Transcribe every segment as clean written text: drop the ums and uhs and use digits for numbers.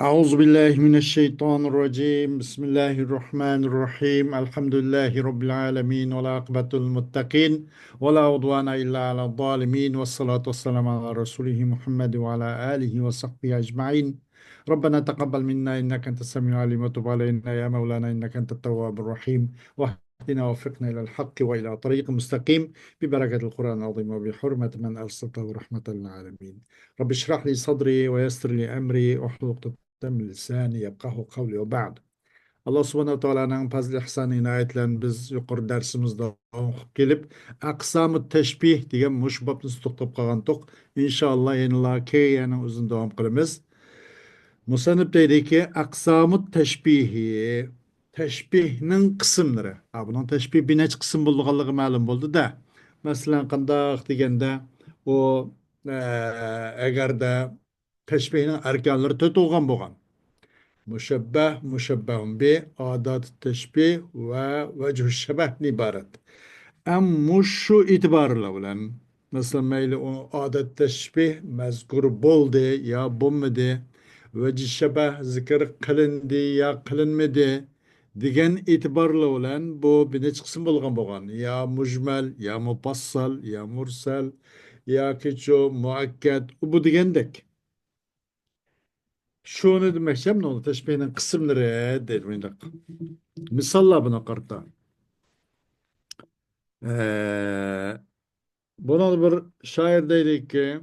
أعوذ بالله من الشيطان الرجيم بسم الله الرحمن الرحيم الحمد لله رب العالمين والعاقبة للمتقين ولا عدوان إلا على الظالمين والصلاة والسلام على رسوله محمد وعلى آله وصحبه أجمعين. ربنا تقبل منا إنك أنت السميع العليم وتب علينا يا مولانا إنك أنت التواب الرحيم واهدنا ووفقنا إلى الحق وإلى طريق مستقيم ببركة القرآن العظيم وبحرمة من أرسلته رحمة للعالمين. رب اشرح لي صدري ويسر لي أمري واحلل عقدة من lisani yafqahu qawli ve ba'd. Allah subhanahu wa ta'ala'nın fazl ihsan inayetlerini biz yuqori dersimizde okuyup gelip aqsamı teşbih degan mush bobni to'xtab qolgandik. İnşallah yana keyin uzun davom qilamiz. Musannif deydiki aqsamı teşbihi teşbihning qismlari. Bunun teşbih bir necha qism bo'lganligi ma'lum bo'ldi da. Masalan qandaq deganda o agarda teşbihning arkanlari to'rt bo'lgan. Müşebbeh, müşebbehun bi, adat teşbih ve vecih şebeh ibaret. Em şu itibarıyla bilen, mesela meyli o adet teşbih mezkur boldu ya bulmadı, vecih şebeh zikir kılındı ya kılınmadı, degan itibarla bilen bu bir neç kısım bo'lgan. Ya mujmal, ya mupassal, ya mursal, ya kiço, muakkad, bu degandek. Şunu demekçem ne oldu? Teşbihinin kısımları der miydik? Misalla buna karta. Ee, buna bir şair dedi ki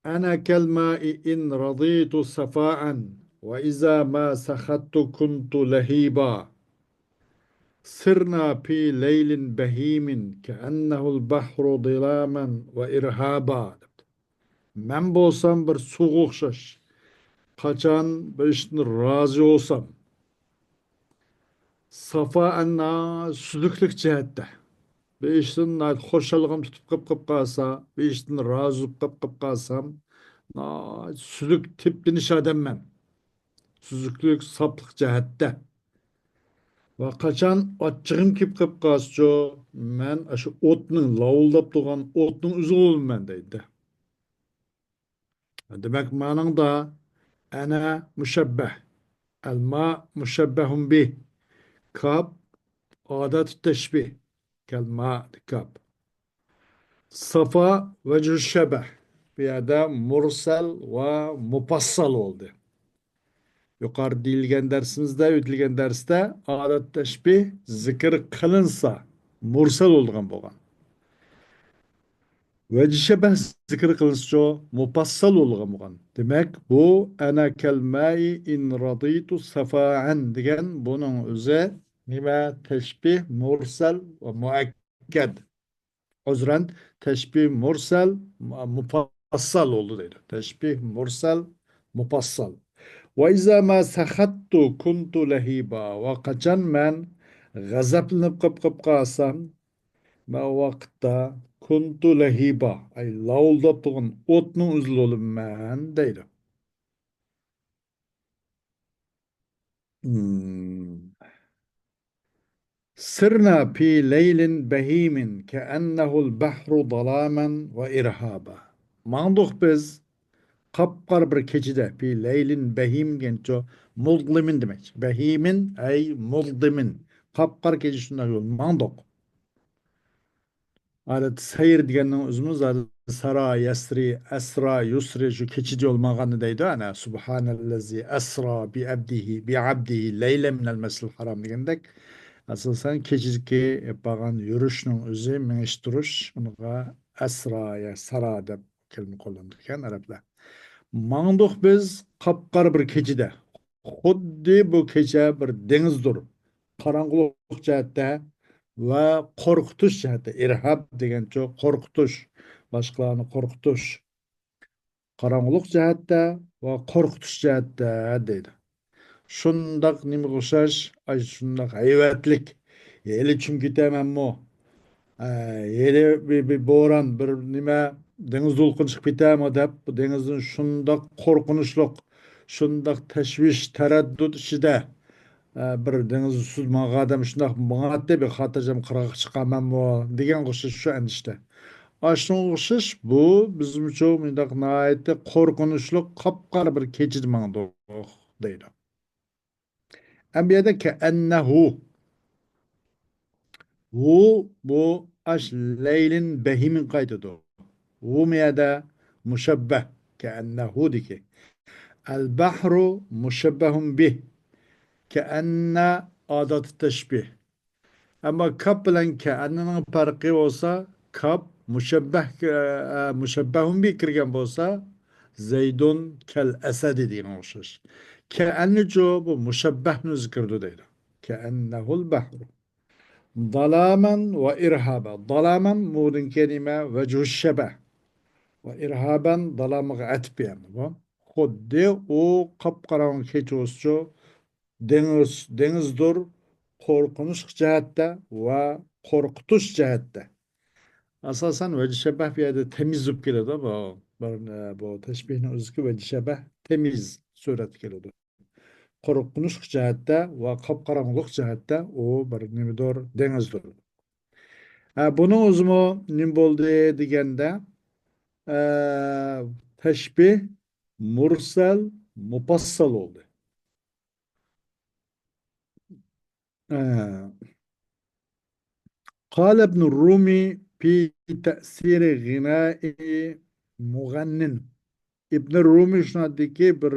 Ana kelmai in raditu safa'an ve iza ma sakhattu kuntu lehiba sırna fi leylin behimin keennehu'l bahru dilamen ve irhaba. Men bolsam bir soğuk şaş. Kaçan bir işin razı olsam. Safa anna süzüklük cihette. Bir işten hoşçalığım tutup kıp kalsa, bir işten razı kıp kalsam, süzük tipli iş adamım. Süzüklük saplık cihette. Ve kaçan açığım kıp kalsa, men aşı otның lavuldap durgan otның üzü olum men deydi. Demek manın da ana müşebbeh. El ma müşebbehun bih. Kab adet teşbih. Kelma kab. Safa ve cüşşebeh. Bir yerde mursal ve mupassal oldu. Yukarı deyilgen dersimizde, ötülgen derste adet teşbih zikir kılınsa mursal olduğun boğan. Ve cüşşebeh zikir kılınsa mupassal olduğun boğan. Demek bu ana kelmeyi in raditu safa'an degen bunun özü nime teşbih mursal ve muakked. Özren teşbih mursal mupassal oldu dedi. Teşbih mursal mupassal. Ve izâ mâ sahattu kuntu lehiba. Ve kaçan men gazaplanıp kıp kalsam ma vakitte kuntu lehiba. Ay lavuldap tuğun otnun üzül olum men deydi. Hmm. Sırna fi leylin behimin keennehu'l bahru dalamen ve irhaba. Manduk biz kapkar bir keçide fi leylin behim genço muzlimin demek. Behimin ey muzlimin. Kapkar keçi şundan yol mandok. Adet seyir degenin özümüz adet sara, yasri, esra, yusri şu keçici olmağını deydi ana. Subhanellezi esra bi abdihi bi abdihi leyle minel mesel haram degendek. Asıl sen keçizki yapağın yürüyüşünün özü meniş duruş. Onunla esra ya sara deb kelime kullanırken Araplar. Mağduk biz kapkar bir keçide. Xuddi bu kecha bir dengizdir. Qarang'ulik jihatda va qo'rqitish jihatda. Irhab degancha qo'rqitish, boshqalarni qo'rqitish. Qarang'ulik jihatda va qo'rqitish jihatda deydi. Shundaq nima o'xshash, ay shundaq hayvatlik. Eli chun ketamanmi? Yeri bir boran bir nime deniz dolkun çıkıp bitemi dep bu denizin şundak korkunçluk şundak teşviş tereddüt içinde bir deniz süzme adam şundak bana de bir hatırcam kırak çıkamam bu degen kuşu şu endişte. Aşkın okşaş bu bizim için mındak nihayetde korkunçlu kapkara bir keçid mağdı deydi. Enbiyada ke ennehu hu bu aş leylin behimin kaydıdı. Hu miyada muşebbeh ke ennehu diki. El bahru muşebbehun bih ke enne adat teşbih. Ama kap bilen ke'annenin farkı olsa kap müşebbehun bir kirgen olsa Zeydun kel esedi diye oluşur. Ke'anne co bu müşebbehnu zikirdu değil. Ke'annehul behru. Dalamen ve irhaba. Dalamen mudin kelime vecuh şebeh. Ve irhaben dalamık etbiyen. Xuddi o kapkaran keçosçu dengizdir korkunç cihette ve korkutuş cihette. Asasen vecih şebeh bir yerde temiz zıp geliyordu ama bu teşbihin özgü vecih şebeh temiz suret geliyordu. Korkunç cihette ve kapkaranlık cihette o bir nimidir denizdir. Bunun uzunu nim boldu degende e, teşbih mursel mupassal oldu. E, قال ابن الرومي في تأثير غناء مغنٍ. İbn Rumi şunadaki bir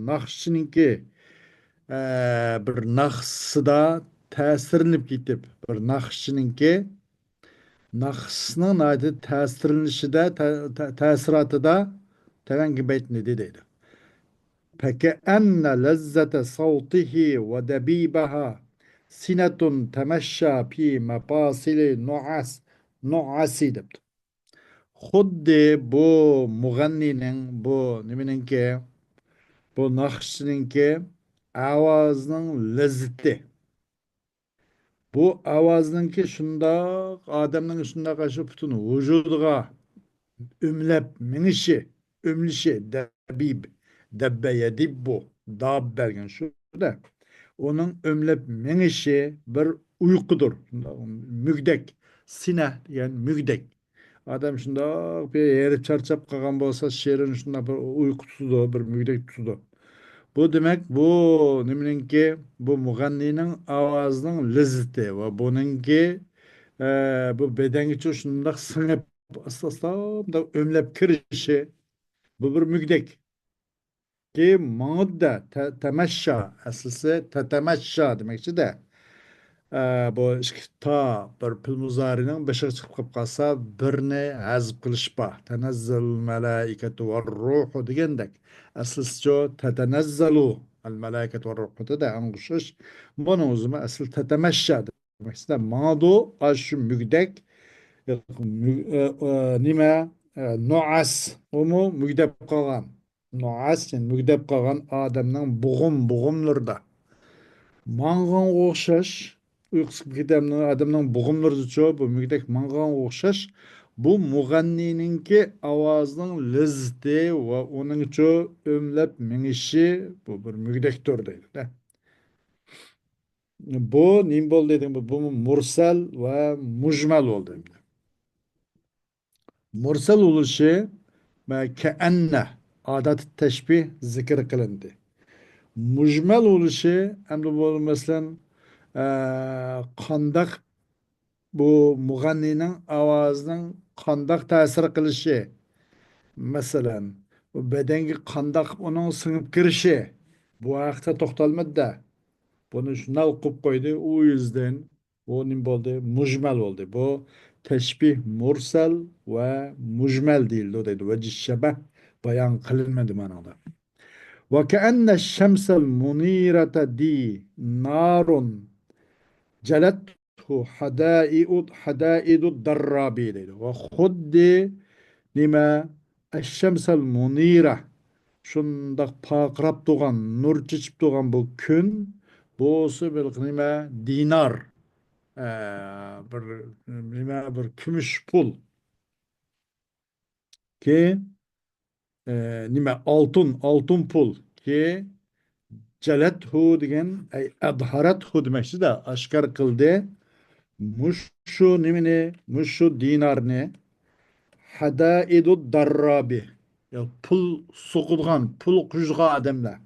nakşininki bir nakşıda təsirlenip gitip bir nakşininki nakşının adı təsirlenişide təsiratı da tevenki beytini dedi. فكأن لذة صوته ودبيبها سنة تمشى في مفاصل نعاس depti. Xuddi bu muganninin bu nemininki bu nakşininki avazının lezzeti. Bu avazınınki şunda adamın şunda karşı bütün vücuduga ümlep minişi ümlişi debib debbe yedibbu dab bergen şu da onun ömlep minişi bir uykudur. Mügdek sine yani mügdek. Adam şunda bir yeri çarçap kalkan bolsa şerin şunda bir uyku tutudu, bir mügdek tutudu. Bu demek bu nemininki bu muganninin avazının lezzeti ve bununki bu beden için şunda sınıp asla da ömlep kirişi bu bir mügdek ki mağda temeşşa aslısı tetemeşşa demekçi de bu ta bir pil muzarinin beşe çıkıp kap kalsa birine hazb kılışpa tenezzül melaiketu ve ruhu degendek aslısı tetenezzalu el melaiketu ve ruhu da anguşuş bunun uzun asıl tetemeşşa demekçi de mağdu aşı mügdek nime nuas umu mügdep kalgan nuas yani mügdep kalgan adamның buğumlarda mangан оқшаш uykusu gidemli adamның buğumları çoğu bu mügdek mangан оқшаш bu muğannininki avazının lezzeti ve onun çoğu ömlep minişi bu bir mügdektir deydi de. Bu nim bol dedim bu mursal ve mujmal oldu. Mursal oluşu ve keenne adat teşbih zikir kılındı. Mujmal oluşu hem de bu mesela kandak bu muganninin avazının kandak tesir kılışı mesela bu bedenge kandak onun sınıp girişi bu ayakta toxtalmadı da bunu şuna okup koydu o yüzden bu ne oldu mujmal oldu bu teşbih mursal ve mujmal değil o dedi ve şebeh bayan kılınmadı manada ve keenne şemsel munirete di narun celethu hadaidu darrabi dedi ve huddi nime eşşemsel munire şundak pakrap doğan nur çiçip doğan bu gün boğusu bir nime dinar bir nime bir gümüş pul ki nime altın pul ki celethu degen adharethu demekçi de aşkar kıldı muşu nimini muşu dinarını Hadaidu darrabi. Ya pul sokulgan, pul kuşga adamlar.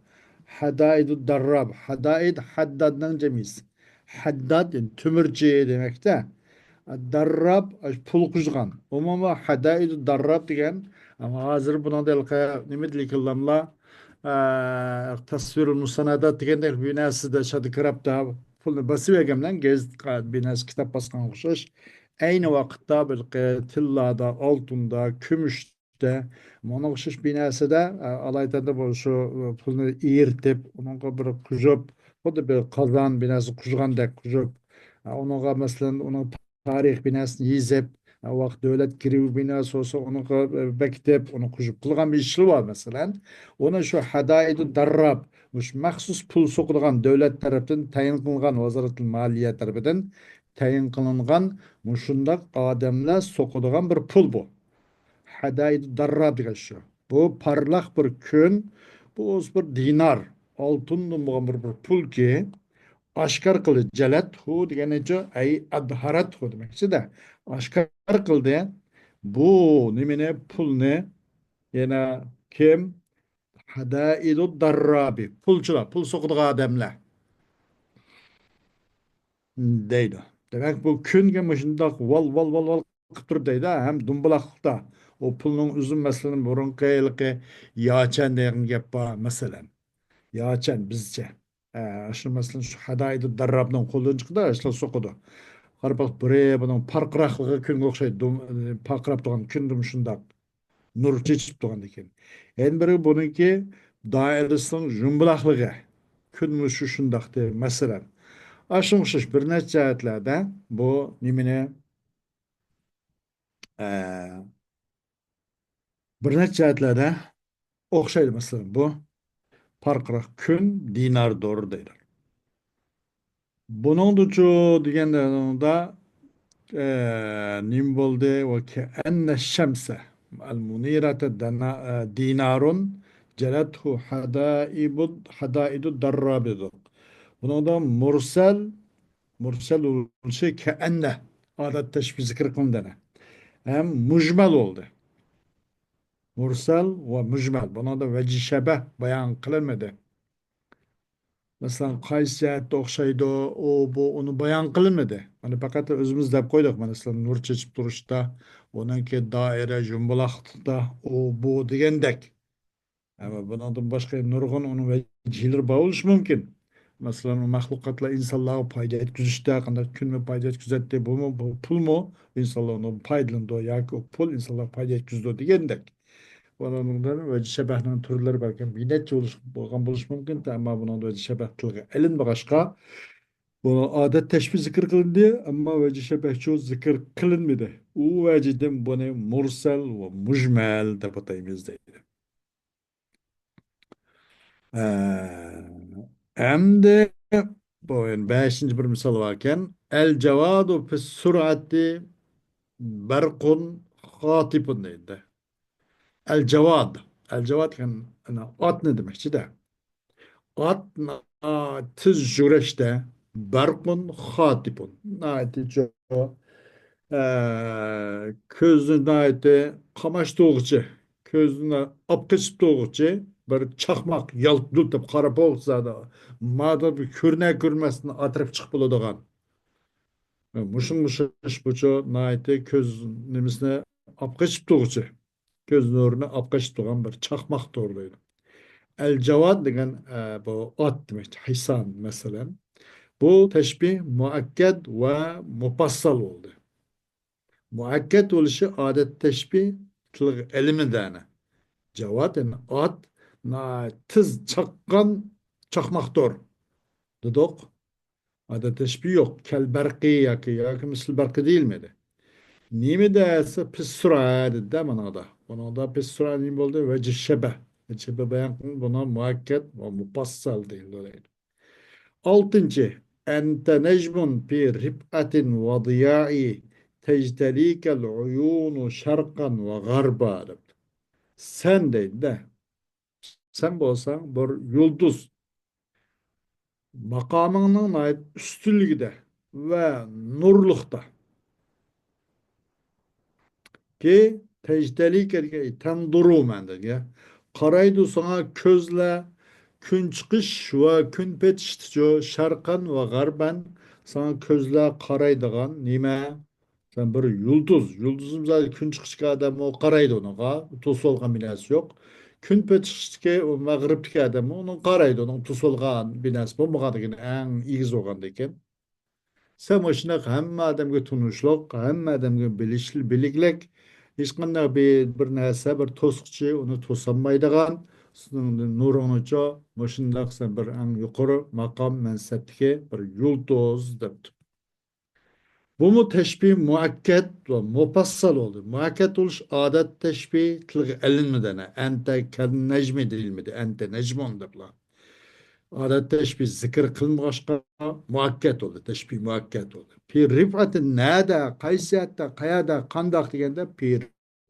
Hadaidu darrab. Hadaid haddaddan cemiz. Haddad yani tümürcü demek de. Darrab pul kuşgan. Umuma hadaidu darrab degen. Ama hazır buna delka nimet kullanla tasvirul musanadat degende binası da şadı kırap da pulunu basıp egemden gez binası kitap baskan okşaş. Aynı vakitte bir tillada, altında, kümüşte, ona okşaş binası da alaydan da bu şu pulunu iğirtip, onunla bir kujup, o da bir kazan binası kuzgan da kujup, onunla mesela onun tarih binasını yizip, vakt devlet girivi binası olsa onu bektep, onu kujup kılgan bir işli var mesela. Ona şu hadaidu darrab, muş mahsus pul sokulgan devlet tarafından tayin kılgan, vazaratıl maliye tarafından tayin kılıngan muşundaq adamlar sokulgan bir pul bu. Hadaidu darrab degan şu. Bu parlak bir gün, bu o'zi bir dinar, oltindan bo'lgan bir pul ki, oshkor qildi. Jalat hu deganicha ay adharat hu demakchida. Oshkor qildi. Bu nimani pulni yana kim? Hadaidu darrabi. Pulchilar, pul so'qadigan odamlar deydi. Demek bu kunga mushundoq val qilib turib deydi. Hem dumbuloqda o pulning uzun masalan burunqi yilqi yochan degan gap bor masalan. Yochan bizcha. Shu masalan shu hadaidu darrabning qo'ldan chiqdi, shu so'qidi. Qarabaq bire buning parqiraqligi kunga o'xshaydi. Parqirab turgan kundim shundoq. Nur chechib turgan ekan. Endi biri buniki doirasining jumbuloqligi. Kunmi shu shundoq deb masalan. Aşılmış bir neçə cəhətlərdə bu nimini bir neçə cəhətlərdə oxşayır məsələn bu parqıraq gün dinar doğru deyir. Bunun ducu digəndə nim boldu ve ke enne şemse el munirete dinarun celethu hadaidu darrabidu. Bunun da mursel oluşu ke enne adet teşbih zikir kılındığına. Hem mücmel oldu. Mursal ve mücmel. Buna da vecih şebeh bayan kılınmadı. Mesela qaysi cəhətdə oxşaydı o bu onu bayan kılınmadı. Hani fakat özümüz dep koyduk. Mesela nur çeçip duruşta, onunki daire, jumbulaqda o bu degendek. Ama bundan başka nurgun onun vecihleri bağılış mümkün. Mesela o mahlukatla insanlığa payda etkizişte, kandak gün mü payda etkizetti, bu mu, bu pul mu? İnsanlar onu paylandı, ya ki o pul insanlığa payda etkizdi degendek. Onun ve şebahının türleri belki binetçe buluş mümkün ama bunun da şebah kılgı. Elin başka bunu adet teşbih zikir kılındı ama ve şebahçı zikir kılınmadı. O veciden bunu mursel ve mücmel de batayımız değil. Hem de bu yani beşinci bir misal varken el cevadu fis surati berkun hatipun deydi. El cevad. El cevad yani at ne demek de. At tız jureşte berkun hatipun. Naiti ço közünü naiti kamaş doğucu. Közünü apkıç doğucu. Bir çakmak yalp dep qarap olsa da mada bir körne görmesini atrıp çıkıp buladigan. Muşun muşuş buçu naiti köz nimisine apkıç doğucu. Göz nurunu apkıç doğan bir çakmak doğruydu. El Cevad degen bu at demek, hisan mesela. Bu teşbih muakked ve mupassal oldu. Muakked oluşu adet teşbih elimi dene. Cevad yani at na tız çakkan çakmaktor. Dedik. Adet teşbih yok. Kel berki ya ki misal berki değil miydi? Nimi derse pis sura dedi de bana da. Bana da pis sura nimi oldu ve şebeh. Şebeh beyan buna muakked ve mupassal değil dolayı. Altıncı. Ente necmun fi rib'atin ve diya'i tectelikel uyunu şerkan ve garba. Sen değil de. Sen bolsan bir yıldız makamının ait üstünlüğüde ve nurlukta ki tecdeli kerke tenduru mende. Karaydı sana közle gün çıkış ve gün petiştiği şarkan ve garben sana közle karaydıgan nime sen bir yıldız. Yıldızım zaten gün çıkışka adamı o karaydı onu. Tusolgan binası yok. Gün petiştike o mağriptiki adamı onun karaydı onun tusolgan binası. Bu muhadigin en iyiz oğandayken. Sen başına hem adamga tunuşluk, hem adamga bilişli biliklik, hiç qanday bir narsa bir to'siqchi uni to'solmaydigan nurunucha mushundaq sen bir ang yuqori maqom mansabdagi bir yulduz debdi. Bu mu teşbih muakkad ve mufassal oldu. Muakkad oluş adet teşbih tilgi elinmedene. Ente ken necmi dilmedi. Ente necmun debla. Ada teşbih zikir kılmışka muakket olur. Teşbih muakket olur. Pi rifatin nada, kaysiyatta, kayada, kandak degende pi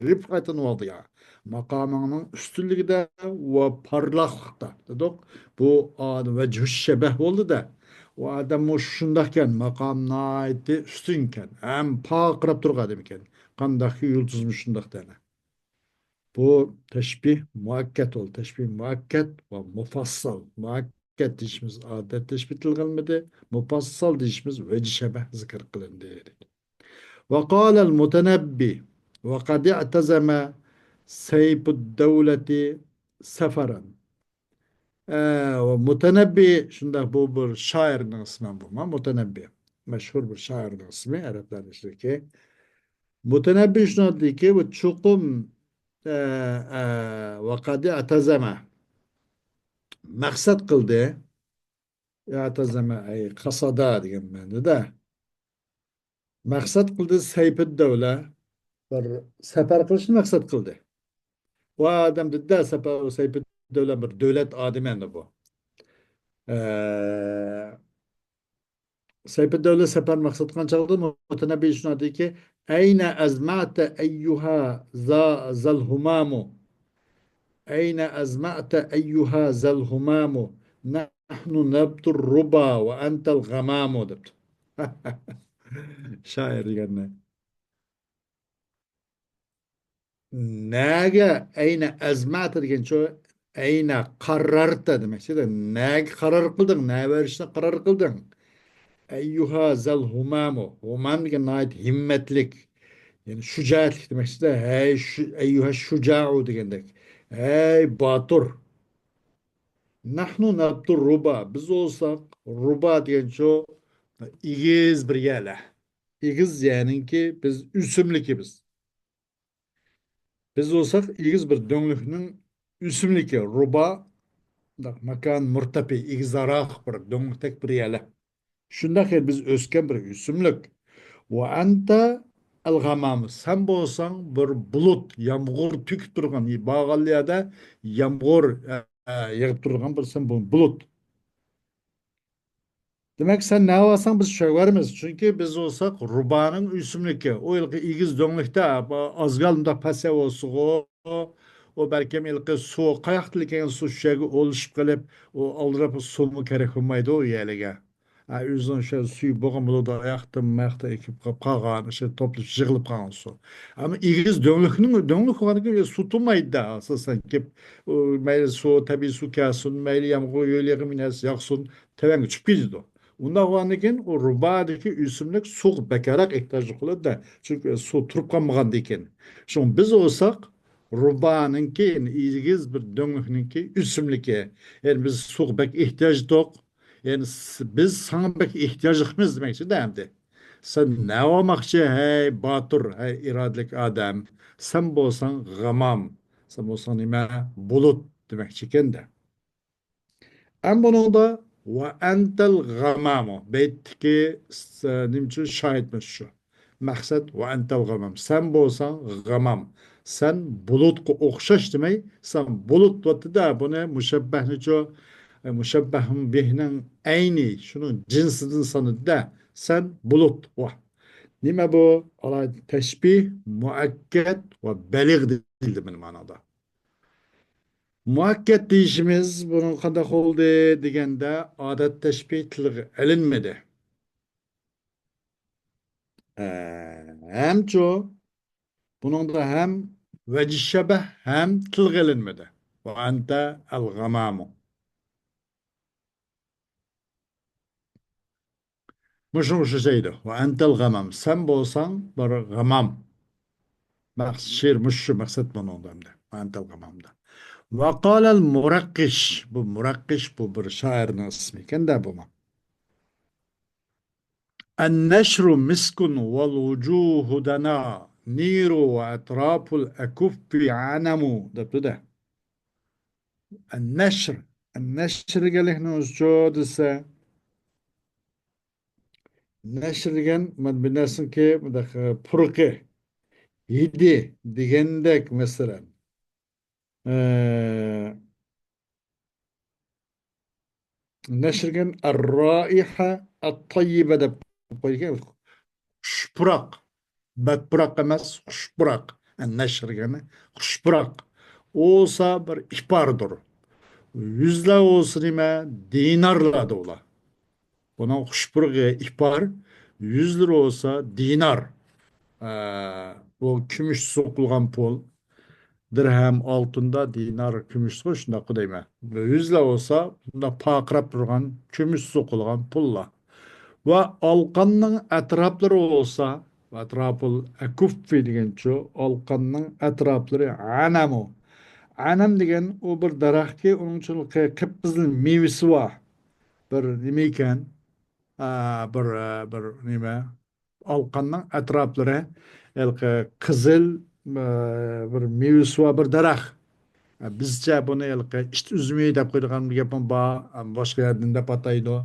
rifatin oldu ya. Makamının üstünlüğü de ve parlaklıkta. Dedik. Bu adı ve şebeh oldu da. O adam o şundakken makamına aitti üstünken. Hem pakırap durgadım iken. Kandaki yıldızmış şundak dene. Bu teşbih muakket ol. Teşbih muakket ve mufassal. Muakket dişimiz adet teşbih kılınmadı. Mufassal dişimiz veci şebeh zikir kılındı. Ve kâlel mutenebbi ve kad i'tezeme seyfud devleti seferan. Ve mutenebbi şunda bu bir şairin ismi bu. Mutenebbi. Meşhur bir şairin ismi. Araplar ki. Mutenebbi şunu dedi ki bu çukum وقد اعتزم maksat kıldı. I'tazama ay kasada degan ma'noda de. Maksat kıldı sayfid devle bir sefer kılışını maksat kıldı. O adam dedi sefer sayfid devle bir devlet ademi bu. Ee, sayfid devle sefer maksat kan çaldı mı? Mutenebi şuna dedi ki Eyne ezma'te eyyuha zal humamu أين أزمعت أيها ذا الهمام نحن نبت الربا وأنت الغمام دبت. Şair yani. Nege eyne ezma'ta degen şu eyne kararta demek. İşte nege karar kıldın, ne verişine karar kıldın. Eyyuha zel humamu. Humam degen ait himmetlik. Yani şücaatlik demek. İşte hey eyyuha şuca'u degendek. Hey batur. Nahnu nabdur ruba. Biz olsak ruba diyen şu igiz bir yere. İgiz yani ki biz üsümlük biz. Biz olsak igiz bir dönlükünün üsümlüki. Ruba da makan murtapi igzarak bir dönlüktek bir yere. Şundaki biz ösken bir üsümlük. Ve ente el gamamı. Sen bolsan bir bulut, yağmur tüküp durgan. Bağalyada yağmur yağıp durgan bir sen bulut. Demek sen ne yapsan biz şövermiz. Çünkü biz olsak rubanın üstünlüğü. O ilki igiz dönlükte azgalımda pase olsun o belki ilki su kayaktılıken su şeyi oluşup kalıp o aldırıp su mu gerek olmaydı o yerlige. Ha, yüzden şey suyu boğum bulu da ayakta ekip kalan şey toplu jığılıp kalan su. Ama igiz dönlük olan gibi su tutmaydı da asasen ki meyli su tabi su kâsun meyli yağmur yöyle mines yaksun teven çıkıp gidiyor. Unda oğandikin o rubadaki üsümlük su bekarak ihtiyacı kılır da. Çünkü su turup kalmagan diken. Şimdi biz olsak rubanınki yani ilgiz bir dönüknünki üsümlüke. Yani biz su bek ihtiyacı yok. Yani biz sana bek ihtiyacımız demek için de. Sen ne olmakçı hey batur hey iradelik adam. Sen bolsan gamam. Sen bolsan nime bulut demek için de. En bunun da ve entel gamamu. Beytteki nimçi şahitmiş şu. Maksat ve entel gamam. Sen bolsan gamam. Sen bulut okşaş demek. Sen bulut vatı da bunu müşebbehni ço müşebbehun bihnen eyni. Şunun cinsinden sanı da. Sen bulut. Vah. Nime bu? Allah teşbih, muakket ve belig dildi benim manada. Muhakkak deyişimiz bunun kadar oldu degende adet teşbih tılığı elinmedi. Hem bunun da hem Vecih şebeh hem tilgelinmedi. Ve ente el gamamu. Muşu şeydi. Ve entel gamam. Sen bolsan bir gamam. Şiir muşu maksat bunu ondan da. Ve entel gamamda. Ve kâlel murakkiş. Bu murakkiş bu bir şairin ismi. Kendi bu mu? En neşru miskun vel vucuhu dana. Niru ve etraful ekuffi anemu. Da. En neşr. En neşr gelihne uzcodise. Neşr gen man binersin ki purke. Yedi digendek mesela. آه، نشرجن الرائحة الطيبة ده شبرق ببرق مس شبرق النشرجن شبرق olsa bir ihbardır. Yüzle olsun ime dinarla dola. Buna hoşburge ihbar 100 lira olsa dinar. Bu gümüş sokulgan pul. Dirhem altında dinar gümüş şunda kudayma. 100 lira olsa bunda pakrap durgan gümüş sokulgan pulla. Ve alkanның etrafları olsa etrafıl ekuffi degen ço alkanның etrafları anamu. Anam degen o bir daraxt ki onun için kıpkızıl meyvesi var. Bir nimeyken bir nime alkanның etrafları kızıl bir meyvesi var bir daraxt. Bizce bunu işte üzümü de koyduğum bir yapım bağ, başka yerden de pataydı.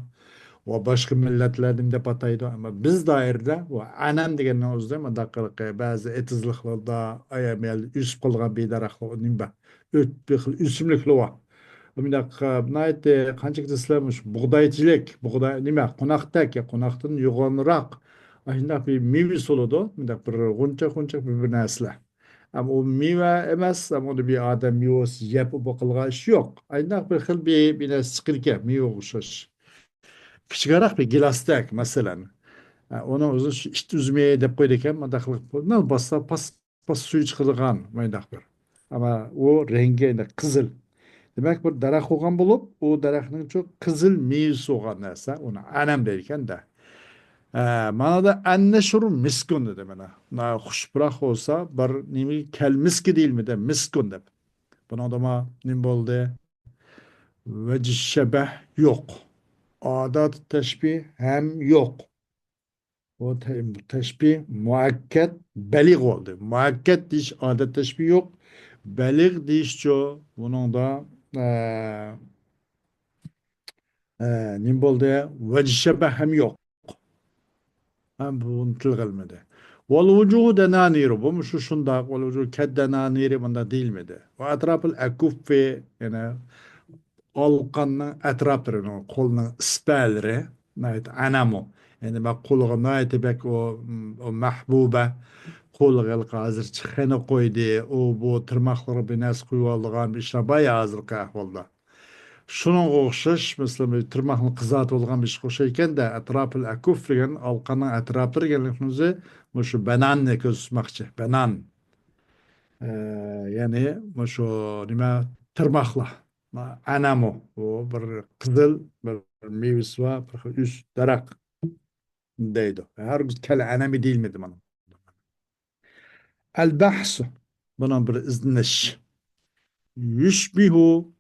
O başka milletlerden de pataydı. Ama biz dairde, o anam degen ne oldu ama dakika bazı etizliklarda ayamel üst kılgan bir daraklı onun ba. Öt bir üsümlüklü var. Bir dakika, nait kancık islamış buğdaycılık, buğday nime konakta ki konaktan yuğanırak. Aslında bir meyve soludu. Bir dakika bir gunçak bir nesle. Ama o meyve emez ama onu bir adam meyvesi yapıp bakılgan iş yok. Aynen bir xil bir sıkırken meyve okşaş. Küçükarak bir gilastak mesela. Onu uzun işte üzmeye dep koyduk ama dakılık ne bassa pas suyu çıkılgan maydak bir. Ama o rengi de kızıl. Demek bir darak olgan bulup o darakның çok kızıl meyvesi olgan narsa. Onu anam derken de. Mana da enneşuru miskun dedi bana. Na huşbırak olsa bir nimi kel miski değil mi de miskun de. Buna da ma nim boldu. Vecih şebeh yok. Adat teşbih hem yok. O teşbih muakket belig oldu. Muakket diş adet teşbih yok. Belig diş ço. Bunun da nim boldu. Vecih şebeh hem yok. Hem bunu tilgilmedi. Vel vucuhu denaniru. Bu mu şu şunda. Vel vucuhu ked denaniri bunda değil miydi? Ve etrafıl ekuffi yani alkanның etrafları, kolunun spelleri, nayet anamu. Yani bak kolu nayet bek o mahbube kolu hazır çıkanı koydu. O bu tırmakları bir nes koyuvaldıgan bir işe bayağı hazır kahvalda. Şunun okşaş, mesela bir tırmaklı kızat olgan bir şey koşarken de etrafı akuf degen alkanın etrafları gelinimizi bu şu benan ne közsmakçı. Benan. Ee, yani bu şu nime tırmakla. Anamu. O bir kızıl bir meyvesi var. Bir üst darak deydi. Her kele anami değil miydi bana? El bahsu. Buna bir izniş. Yüşbihu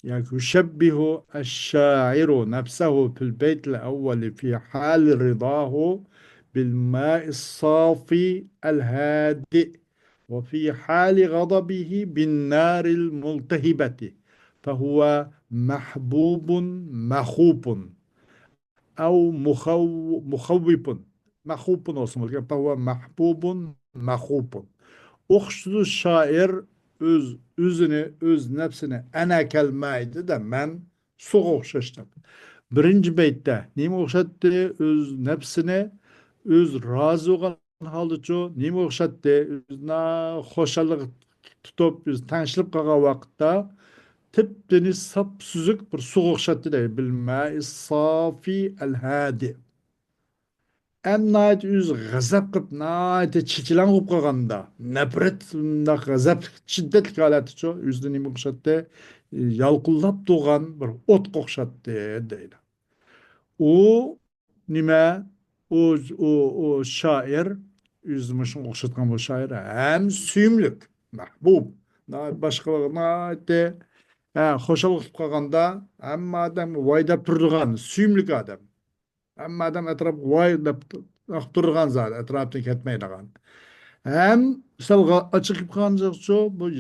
يعني يشبه الشاعر نفسه في البيت الأول في حال رضاه بالماء الصافي الهادئ وفي حال غضبه بالنار الملتهبة فهو محبوب مخوف أو مخوف مخوف olsun فهو محبوب مخوف Okşudu şair öz nefsine ene kelmeydi de ben su okşaştım. Birinci beytte neymi okşattı öz nefsine öz razı olan halıcı neymi okşattı özna hoşalık tutup biz tanışılıp kalan vakitte tip sap süzük bir su okşattı de bilmâi safi el hadi. Nait yüz gazap kıp nait çiçilen kıp kaganda. Nefret da gazap şiddet kalatı ço. Yüzde nimi kuşattı. Yalkullap doğan bir ot kokşattı deydi. O nime o şair yüzmüşün okşatkan bu şair hem süymlük mahbub başkalarına de hoşalık kılganda hem adam vaydap turduğan süymlük adam hem adam etraf vaydap turduğan zat etrafta ketmeydigan hem salga açık yıpkan şu bu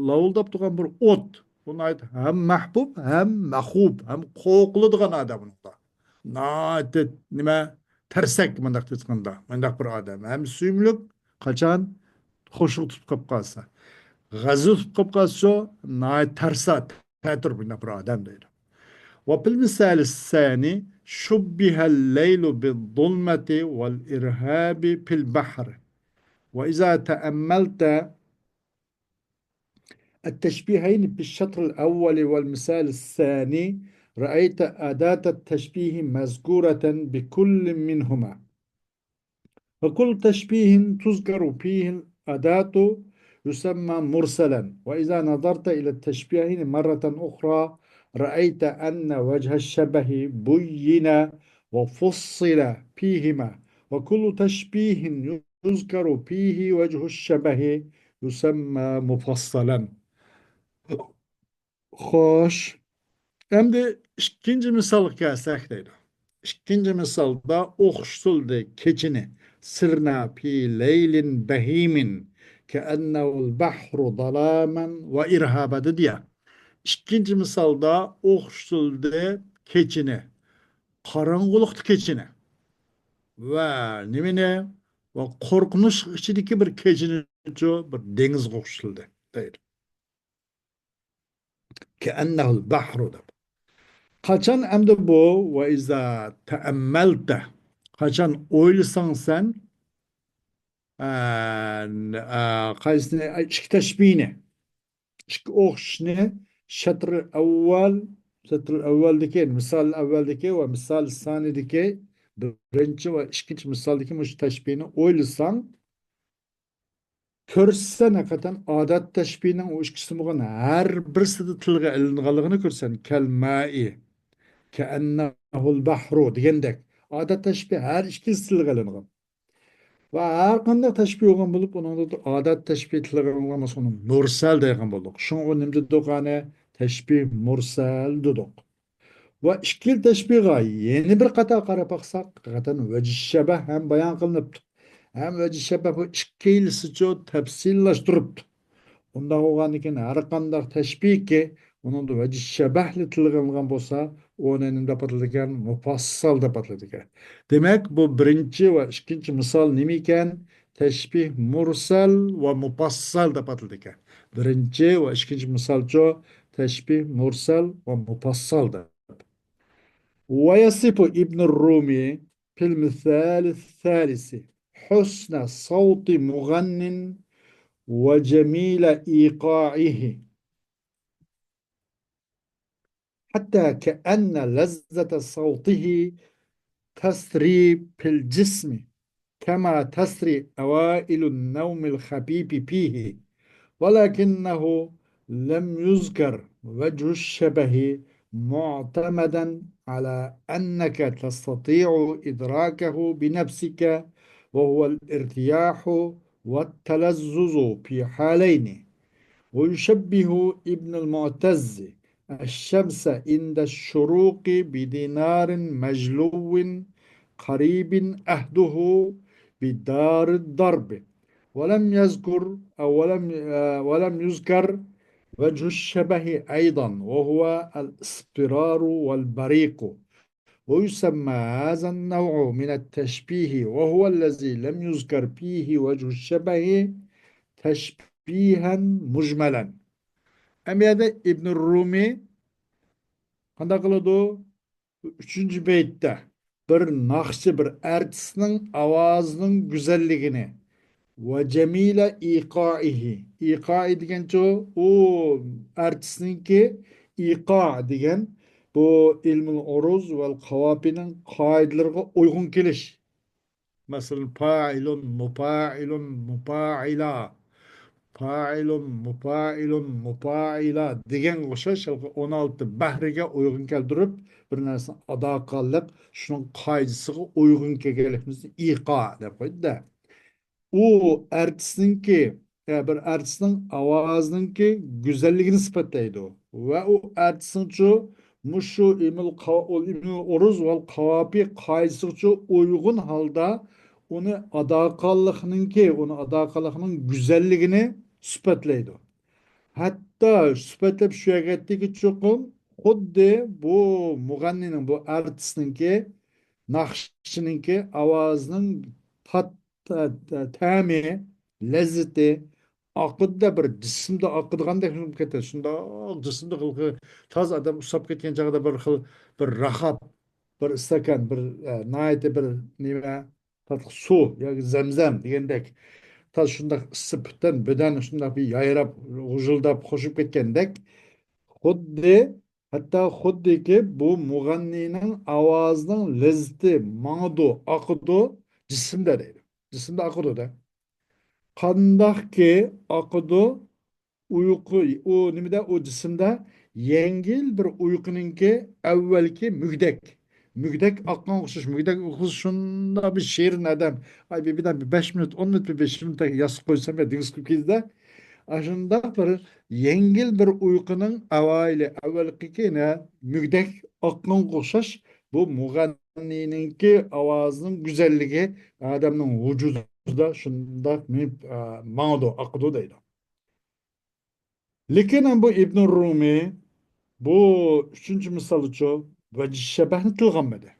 lavuldap turgan bir ot bunu ait hem mahbub hem mahub hem kokluduğun adamın da Naat nime tersek mındak tutqanda mındak bir adam hem süymlük kaçan hoşluk tutup kap kalsa gazı tutup kap kalsa naat tersat tetur mındak bir adam değil. وبالمثال الثاني شبه الليل بالظلمة والإرهاب في البحر وإذا تأملت التشبيهين بالشطر الأول والمثال الثاني رأيت أداة التشبيه مذكورة بكل منهما فكل تشبيه تذكر فيه الأداة يسمى مرسلا وإذا نظرت إلى التشبيهين مرة أخرى رأيت أن وجه الشبه بين وفصل فيهما وكل تشبيه يذكر فيه وجه الشبه يسمى مفصلا خوش Hem de ikinci misal gelsek deydi. İkinci misalda okşuldu keçini. Sırna fi leylin behimin keennehu'l bahru dalamen ve irhaba dedi ya. İkinci misalda okşuldu keçini. Karanlıktı keçini. Ve nimine ve korkunuş içindeki bir keçini bir deniz okşuldu deydi. Keennehu'l bahru dedi. Kaçan emde bu ve izâ teemmelte kaçan oylusan sen kaysını işki teşbihine işki okşne şatr evveldeki misal evveldeki ve misal sanideki birinci ve ikinci misaldeki muş teşbihini oylusan körsen hakikaten adat teşbihinin o işkisi bulan her birisi de tılga ilinğalıgını körsen kelmai Keennehul bahru degендек. Ada teşbih her iki istilgalangan. Ve her qanday teşbih olgan bulup onun da adat teşbih tilgalangan sonra mursal degan bulduk. Şunu nimde dokane teşbih mursal dedik. Ve ikil teşbihga yeni bir kata qarab baksak, hakikaten vecih şebeh hem bayan kılınıptı. Hem vecih şebeh bu ikkilisi çok tefsilleştiripti. Unda oğan iken her qandaq teşbih ki onun da vecih şebehli tilgınlıgan bolsa onun da patlıdiken mufassal da patlıdiken. Demek bu birinci ve ikinci misal nimi iken teşbih mursal ve mufassal da patlıdiken. Birinci ve ikinci misal ço teşbih mursal ve mufassal da. ويصف ابن الرومي في المثال الثالث حسن صوت مغن وجميل إيقاعه حتى كأن لذة صوته تسري في الجسم كما تسري أوائل النوم الخفيف فيه ولكنه لم يذكر وجه الشبه معتمدا على أنك تستطيع إدراكه بنفسك وهو الارتياح والتلذذ في حالين ويشبه ابن المعتز الشمس عند الشروق بدينار مجلو قريب أهده بدار الضرب ولم يذكر أو ولم يذكر وجه الشبه أيضا وهو الاصفرار والبريق ويسمى هذا النوع من التشبيه وهو الذي لم يذكر فيه وجه الشبه تشبيها مجملا Emiyede İbn Rumi kanda kılıdı üçüncü beytte bir nakşı bir ertisinin avazının güzelliğini ve cemile iqaihi iqai degen o ertisininki iqa degen bu ilmul oruz vel kavapinin kaidelerine uygun keliş Mesela fa'ilun, mufa'ilun, mufa'ila, fa'ilun, mufa'ilun, mufa'ila degan o'xshash 16 bahriga uyg'un keltirib bir narsani ado qilib, shuning qoidasiga uyg'un kelganligimizni iqo deb qo'ydida. U artistninki bir artistning ovozininki go'zalligini sifatlaydi u. Va u artistning mushu imil uruz val qavopi qoidasiga uyg'un holda uni ado qilishning go'zalligini sifatlaydi. Hatto sifatlab shu yerga yetdiki cho'qim xuddi bu mug'annining bu artistninki naqshchininki ovozining tat ta'mi lazzati oqida bir jismda oqadigandek bo'lib ketadi shundoq jismda toz odam ushlab ketgan chog'da bir xil bir rahat bir istakan bir nihoyatda bir nima tatliq suv yoki zamzam degandek toz shundoq issiq butun badan shundoq bir yayrab g'ujuldab qo'shib ketgandek xuddi hatto xuddiki bu mug'anniyning ovozining lazzati mangdu oqidu jismda deydi jismda oqiduda qandoqki oqidu uyqu u nimada u jismda yengil bir uyquninki avvalki mugdak oqqan o'xshash mugdak uyqusi shundoq bir shirin odam ay birdan bir 5 minut 10 minut bir 5 minut yasib qo'ysam ya degiz kelganda aşında bir yengil bir uykunun avvalgikine mügdek aklın koşaş bu mugannininki avazının güzelliği adamın vücudunda şunda mağdu akıdı deydi. Lekin bu İbn Rumi bu üçüncü misal için vecih şebehni tılgamedi.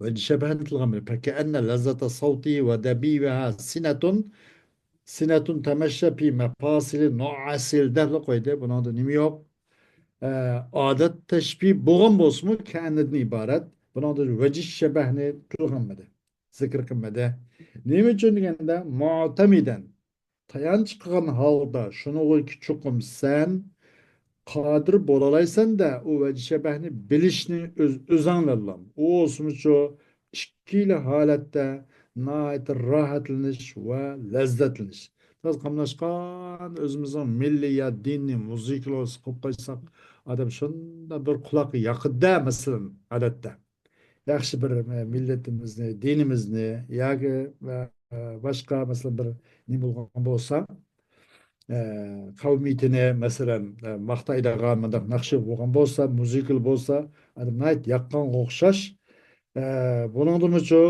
Vecih şebehni tılgamedi. Peki enne lezzete savti ve debiveha sinetun temeşşe pi mefasili nuasil dehli koydu. Buna da nimi yok. Adet teşbih boğan bosmu kendinden ibaret. Buna da vecih şebehni kılgınmadı. Zikir kılmadı. Nimi için degende mu'temiden tayanç kılgan halda şunu koy ki çokum sen qadir bo'lalaysan da u vajihabahni bilishni o'zanglarlam u o'smichu ikkili holatda nihoyat rohatlanish va lazzatlanish biz qamlashgan o'zimizning milliyat dinni muzikalar qilib qo'ysak odam shunda bir quloqi yoqida masalan odatda yaxshi bir millatimizni dinimizni yoki boshqa masalan bir nima bo'lgan bo'lsa qavmiyatini masalan maqtaydigan mundaq naqshi bo'lgan bo'lsa muzikal bo'lsa nihoyat yoqqanga o'xshash buningdimichu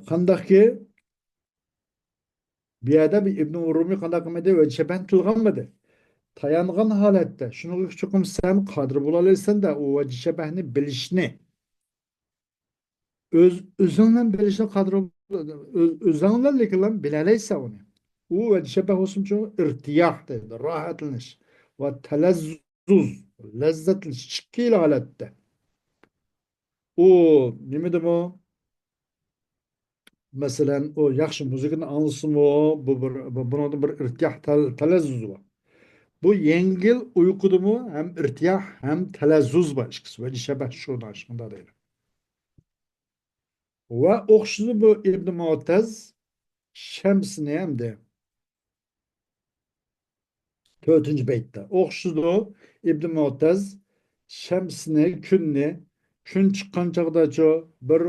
qandaqki bu yerda ibn urumiy qandaq qilmaydi va shaban qilganmidi tayangan holatda shuni chuqum sen qodir bo'la olasan-da u shabahni bilishni o'zingdan bilishni qodir o'zingdan lekin bilalaysan uni u shabah olsun uchun irtiyoh deydi rohatlanish va talazzuz lazzatlanish ikkili holatda u nima deydi bu masalan u yaxshi muzikani anglasimi bu bir buni bir irtiyoh talazzuz bor bu yengil uyqudimi hem irtiyoh hem talazzuz bor ikkisi va shabah shunda deydi va o'xshidi bu ibn mu'taz shamsini hamda to'rtinchi baytda o'xshidi ibn mu'taz shamsini kun chiqqan chog'dachu bir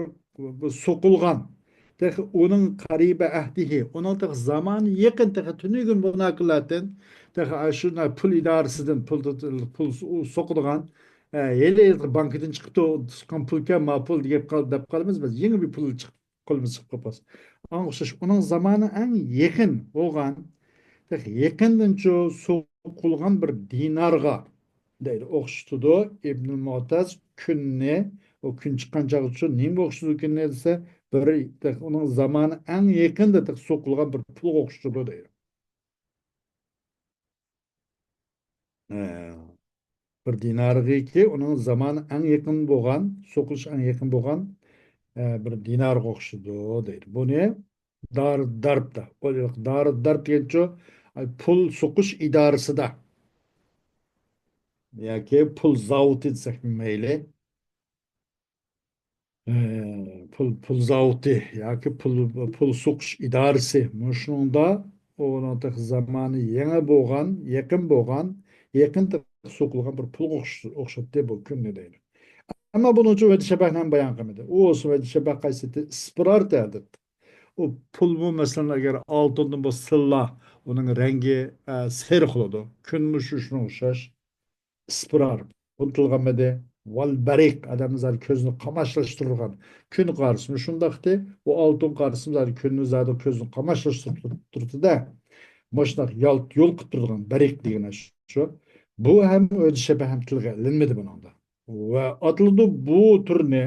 so'qilgan uning qariba ahdihi uning zamoni yaqin tunugun bunaqilatin shuna pul idorasidan pul so'qilgan hele bankadan chiqib chiqqan pulga ma'qul deb qolamiz biz yangi bir pul chiqib qo'limiz chiqib qolmas o'xshash uning zamoni eng yaqin bo'lgan yaqindanchu so'qilgan bir dinarga deydi o'xshatidi ibn mu'taz kunni o kun chiqqan chog'i uchun nima o'xshatidi kunni desa bir uning zamoni eng yaqinda so'qilgan bir pulga o'xshatidi deydi bir dinargaki uning zamoni eng yaqin bo'lgan so'qilish eng yaqin bo'lgan bir dinarga o'xshaydi deydi buni darbda darb degancha pul so'qish idorasida yoki pul zavodi desak mayli pul zavti yoki pul suqish idorasi shuningda o'rnatiq zamoni yangi bo'lgan yaqin so'qilgan bir pulga o'xshatdi bu kunni deydi. Ama bunu ucu ve şebehden bayan kımıdı. O olsun ve şebeh kayseti ispirar derdi. O pul bu mesela eğer altından bu sılla onun rengi serih oldu. Künmüş şunu uçaş ispirar. Unutulgamede val barik adamın zaten közünü kamaşlaştırırken kün karşısında şundaktı. O altın karşısında zaten kününü zaten közünü kamaşlaştırdı da Moşnak yol kıptırgan barik degene şu. Bu hem ödüşe hem tilge ilinmedi bunun da. وأطلب بو ترني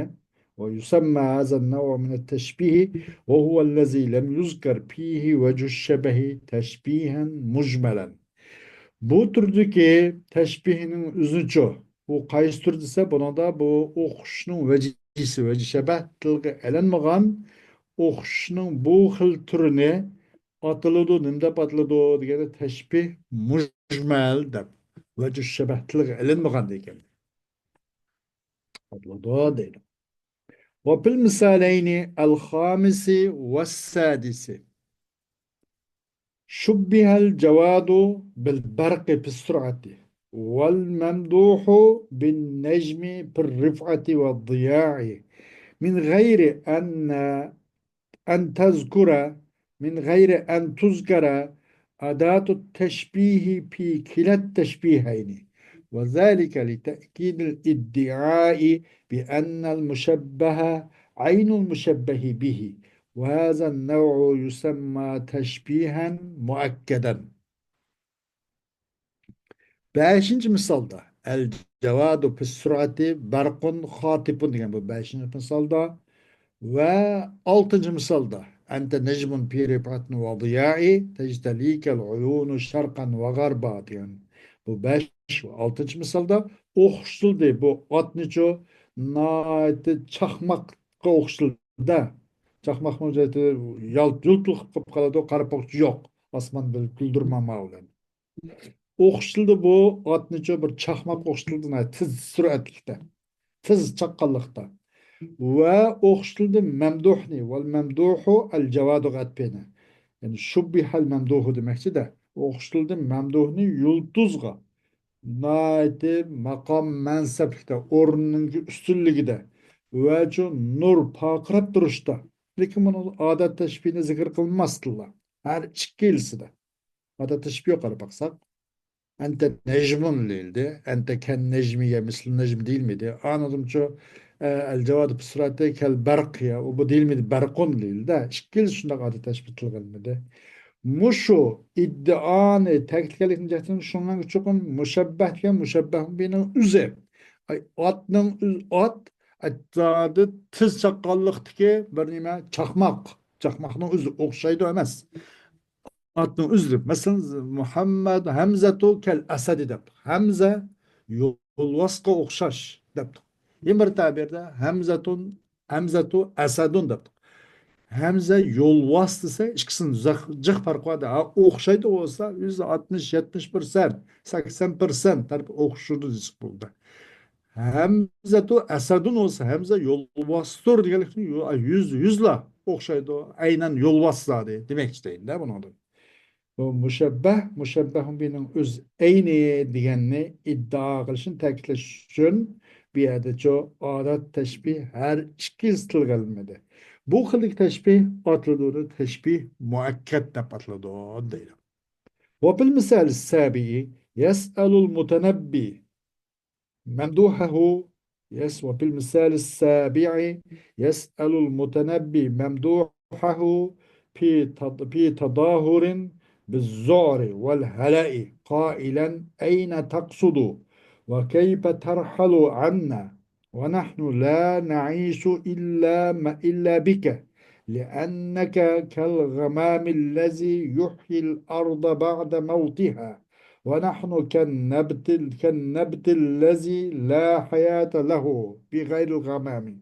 ويسمى هذا النوع من التشبيه وهو الذي لم يذكر فيه وجه الشبه تشبيها مجملا. Bu türdeki teşbihinin üzücü. Bu kayısı tür ise buna da bu okuşunun vecihisi, vecih şebeh tilge elenmegan okuşunun bu xil türüne atılıdı, nimdep atılıdı degende teşbih mujmel dep. Vecih şebeh tilge elenmegan degen. Atılıdı değil. وفي المثالين الخامس والسادس شبه الجواد بالبرق في السرعة والممدوح بالنجم في الرفعة والضياع من غير أن تذكر من غير أن تذكر أداة التشبيه في كلا التشبيهين وذلك لتأكيد الادعاء بأن المشبه عين المشبه به وهذا النوع يسمى تشبيها مؤكدا. Beşinci misalda el cevadu pis surati berkun hatipun degan bu beşinci misalda ve altıncı misalda ente necmun pi rifatni ve diyai tectelikel uyunu şarkan ve garba diyen bu beş ve altıncı misalda okşuldu bu atniço naiti çakmakka okşuldu da çakmak mıcayeti yultuluk kıp kaladı o karapokçu yok asman bir güldürmama olan okşuldu bu atniço bir çakmak okşuldu tiz süratlikte tiz çakkallıkta ve okşuldu memduhni vel memduhu el cevadu gatpeni. Yani şubbihal memduhu demekçi de okşuldu memduhni yulduzga. Naiti makam menseplikte ornunun üstünlüğü ve şu nur pakırap duruşta. Lekin bunu adet teşbihine zikir kılmazdılar. Her iki de. Adet teşbih yukarı baksak. Ente necmun değildi. Ente ken necmiye misli necm değil miydi? Anladım şu el cevadı pısrate kel berk ya. O bu değil miydi? Berkun değildi. Şikil şundak adı teşbih gelmedi. Muşu iddianı teknikalitin cehtin şundan çokum müşebbeh müşebbehun binin üze. Ay atның at adı tiz çakallıktaki bir nime çakmak. Çakmakның üzü okşaydı emez. Atın üzülüp mesela Muhammed Hamzatu kel asadi dep. Hamza yolvaska okşaş dep. Yemir tabirde Hamzatu asadun dep. Hamza yolvas dese ikisinin cık farkı var da okşaydı olsa %60-70%, 80% tarif okşurdu disk buldu. Hamzatu asadun olsa Hamza yolvastır diye yüzla okşaydı aynen yolvasla diye demek isteyin de bunu. Bu müşebbehun binin öz eyni diyenini iddia kılışın, tekitleş üçün bir yerde çoğu adet teşbih her iki istilgelmedi. Bu kılık teşbih atlıdır, teşbih muakket de patlıdır değil. Ve bil misal sabi'i yes'elul mutenebbi ممدوحه وفي المثال السابع يسأل المتنبي ممدوحه في تظاهر بالذعر والهلاء قائلا أين تقصد وكيف ترحل عنا ونحن لا نعيش إلا بك لأنك كالغمام الذي يحيي الأرض بعد موتها ونحن كالنبت الذي لا حياة له بغير الغمام.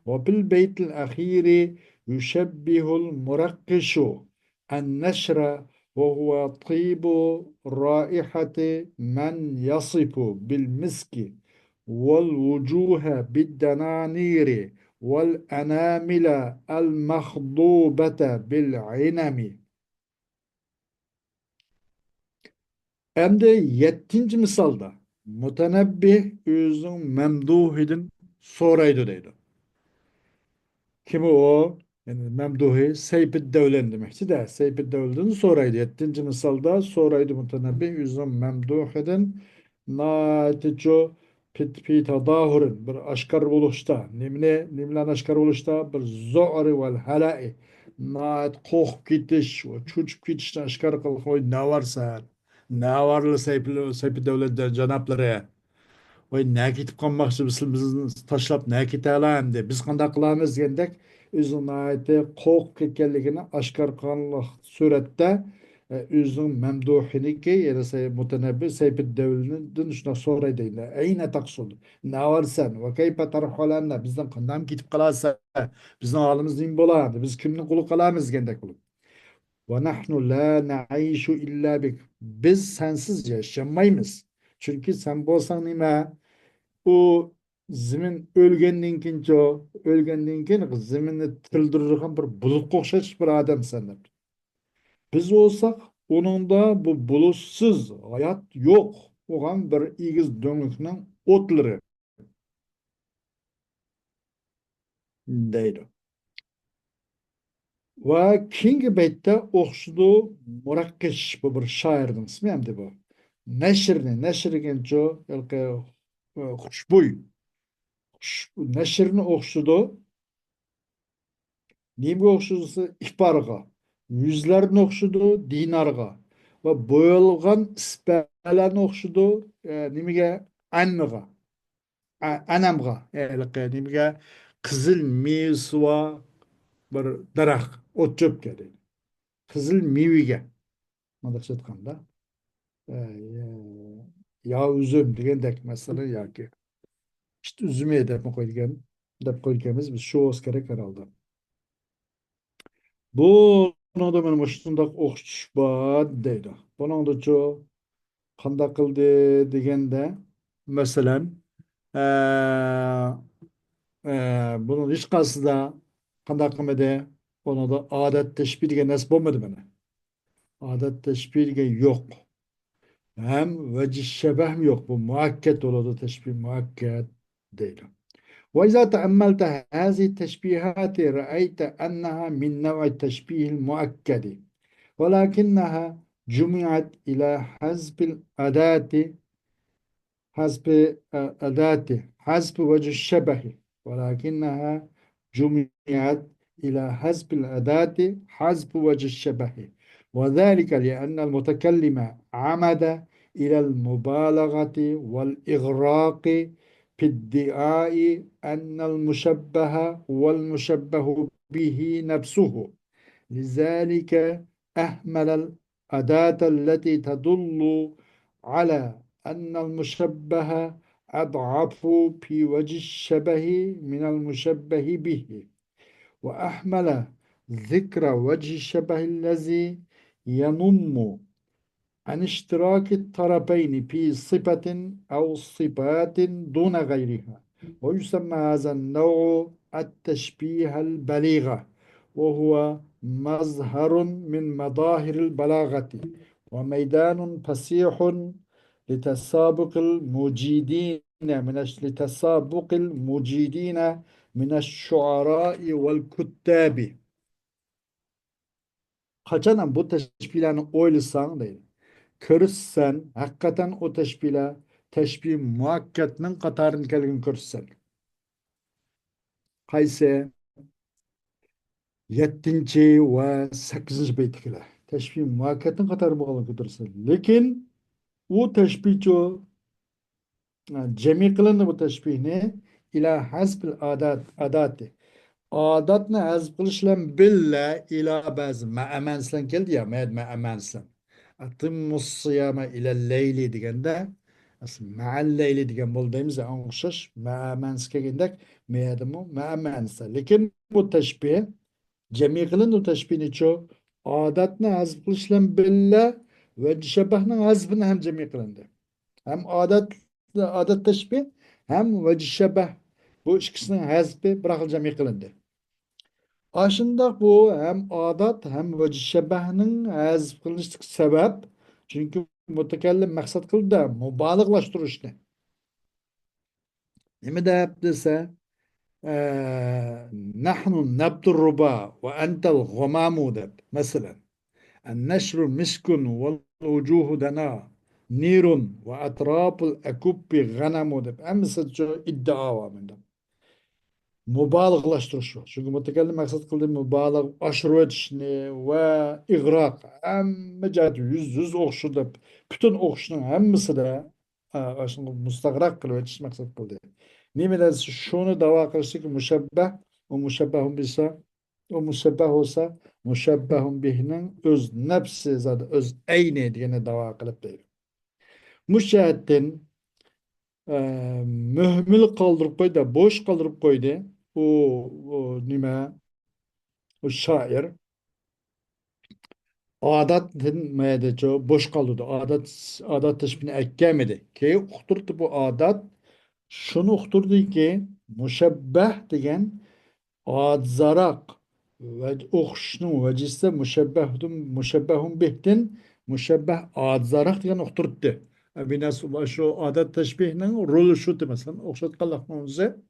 وبالبيت الأخير يشبه المرقش النشر وهو طيب رائحة من يصف بالمسك والوجوه بالدنانير vel enamile el mahdubete bil inemi. Hem de yettinci misalda mutenebbih özün memduhidin soraydı deydi. Kimi o? Yani memduhi Seyfid Devlen demekti de Seyfid Devlen'in soraydı. Yettinci misalda soraydı mutenebbih özün memduhidin natico pit tadahurin bir aşkar buluşta nimlen aşkar buluşta bir zo'ri vel halai nat ko'k kitish ve çuçup kitishni aşkar kıl koy ne varsa ne varlı Seyfid Devlet canapları. Voy ne ketip kalmakçı bizni tashlab ne ketalar endi biz qanday qilamiz degandek o'zining nihoyatda qo'rqib ketganligini oshkor qilgan suratda o'zining mamduhiniki yani mutanabbi Seyfiddindan shunaqa so'raydi ayna taqsud navarsan va kayfa tarhalanna bizdan qanday ketib qolasan bizning holimiz nima bo'ladi biz kimni quli qilamiz degandek bo'lib va nahnu la naishu illa bik biz sensiz yaşamaymiz chunki sen bo'lsang nima o zimin ölgenden keyin zimini tildirgan bir bulut okşaş bir adam senden. Biz olsak onun da bu bulutsuz hayat yok. Oğan bir igiz dönüknün otları deydi. Ve King Beyt'te okşudu Murakkeş bu bir şairдің ismi hem de bu. Neşir genço, Huşbuy. Neşrini okşudu. Немге оқшысы ипарға, yüzlerini okşudu dinarga ve boyalgan ispələrini okşudu немге anmıga, anamga, немге kızıl mevsuva bir darak, ot çöp geldi. Kızıl mevige, madakşa aytganda, ya üzüm degендek mesela ya ki, işte üzüme dep koyduğumuz bir şu oskerek herhalde. Bu da benim hoşumdak okşuş var deydi. Bunun da çoğu kanda kıldı degende mesela bunun hiç kalsı da kanda kılmadı ona da adet teşbirge nasip olmadı bana. Adet teşbirge yok. Hem vecih şebeh mi yok bu muakket oladı teşbih muakket değil. وإذا تأملت هذه التشبيهات رأيت أنها من نوع التشبيه المؤكد ولكنها جمعت إلى حسب وجه الشبه ولكنها جمعت إلى حسب الأداة حسب وجه الشبه وذلك لأن المتكلم عمد إلى المبالغة والإغراق في ادعاء أن المشبه هو المشبه به نفسه لذلك أهمل الأداة التي تدل على أن المشبه أضعف في وجه الشبه من المشبه به وأحمل ذكر وجه الشبه الذي ينم عن اشتراك الطرفين في صفة أو صفات دون غيرها ويسمى هذا النوع التشبيه البليغة وهو مظهر من مظاهر البلاغة وميدان فسيح لتسابق المجيدين من الشعراء والكتاب. Kaçanan bu teşbihlerini oylasan değil. Körüssen, hakikaten o teşbih muhakkatının katarın kelgin körüssen. Kayse 7 ve 8 beytikiler. Teşbih muhakkatının katarı bağlı götürsen. Lekin o teşbih o cemi kılındı bu teşbihini ila hasbil adati. Adatni hazb qilishlan billa ila ba'zi ma'amanslan keldi ya ma'amanslan. Atimmus siyama ila leyli deganda ma'al leyli degan bo'ldaymiz o'xshash ma'amans kelgandek me'adimu ma'amansa. Lekin bu tashbih jami qilindi bu tashbihni cho odatni hazb qilishlan billa va shabahni hazbini ham jami qilindi. Hem adet teşbih hem vecih şebeh Bu ikisinin hazbi bir jami kılındı. Aşında bu hem adat hem vecih şebehinin hazb kılınışlık sebep. Çünkü mütekellim maksat kıldı da mübalağlaştırışını. Nime de hep dese nahnu nabdur ruba ve entel gumamu deb. Mesela النشر مسك والوجوه دنا نير وأطراف الأكب غنم دب أمس iddia من ده mübalağalaştırışı. Çünkü mütekellim maksat kıldığı mübalağ aşırı etişini ve iğrak hem cahil yüz okşu da bütün okşunun hemmisi de aslında müstagrak kılıp etiş maksat kıldı. Nimeler şunu dava kılıştı ki müşebbeh o müşebbehun bilse o müşebbeh olsa müşebbehun bihinin öz nefsi zaten öz eyni diyene dava kılıp değil. Müşahittin mühmil kaldırıp koydu, boş kaldırıp koydu. O nime, o şair adat dinmeyede boş kaldı. Adat teşbihini eklemedi. Ki ukturdu bu adat şunu ukturdu ki müşebbeh degen adzarak ve okşunu veciste müşebbehun bihtin müşebbeh adzarak degen ukturdu. Binas şu adat teşbihinin rolü şu mesela okşat kalakmamızı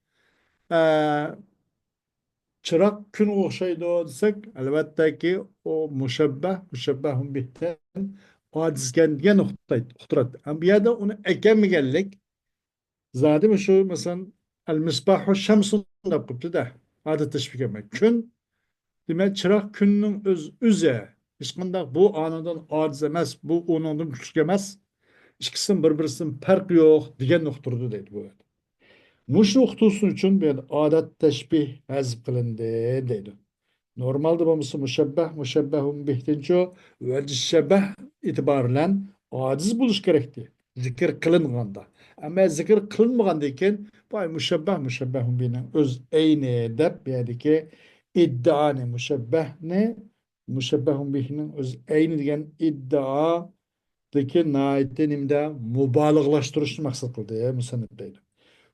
çırak gün okşaydı o desek elbette ki o müşebbehun bihten acizken diye noktadır. Ama bir yerde onu eken mi geldik? Zaten şu mesela el misbahu şemsun da yapıptı da adet teşvik etmek. Gün demek çırak günün üze. İskandar bu anından aciz emez, bu onundan küçük emez. İkisinin birbirinin farkı yok diye nokturdu dedi bu. Muşnu okutusun için bir adet teşbih hazb kılındı dedi. Normalde bu müşebbehun bihtinco ve şebeh itibarilen aciz buluş gerekti. Zikir kılınmaganda. Ama zikir kılınmagandayken bu müşebbehun bihinin öz eyni dep yani ki iddiani müşebbehun bihinin öz eyni diyen iddiadaki naitten imde mübalağalaştırışını maksat kıldı ya müsannif beyler.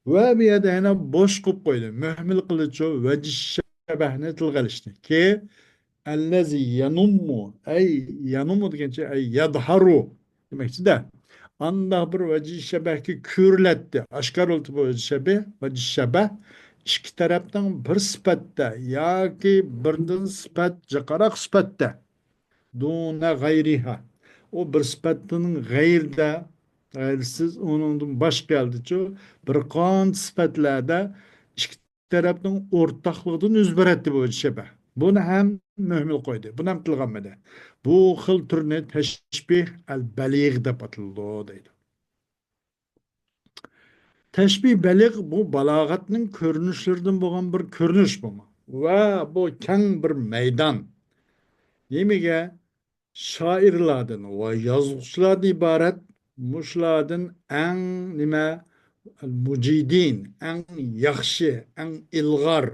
Ve bir yerde yine boş kup koydu. Mühmil kılıçı ve şebehne tılgalıştı. Ki ellezi yanummu ey yanummu degince ey yadharu demekçi de anda bir vecih şebeh ki kürletti. Aşkar oldu bu vecih şebeh. Vecih şebeh iki taraftan bir sıfatta ya ki birden sıfat cakarak sıfatta dune gayriha. O bir sıfatının gayrda gayrisiz onun baş geldi ço bir kan sıfatlarda iki tarafın ortaklığından yüz beretti bu şebe. Bunu hem mühmel koydu. Bunu hem tilgamede. Bu xil türüne teşbih el-beligh dep atıldı deydi. Teşbih beligh bu balagatның körünüşlerden bolgan bir körünüş bu. Ve bu keng bir meydan. Yemege şairlardan ve yazgıçlardan ibaret muşlardan en nime mucidin, en yaxşı, en ilgar,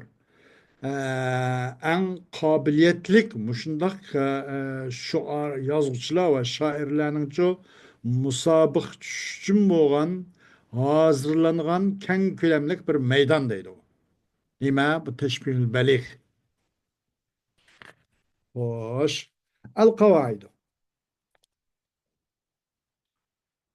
en kabiliyetlik muşundak şuar yazgıçlar ve şairlerinin çoğu musabık için boğan hazırlangan keng kölemlik bir meydan deydi o. Nime bu teşbihül belih. Hoş. El kavaidu.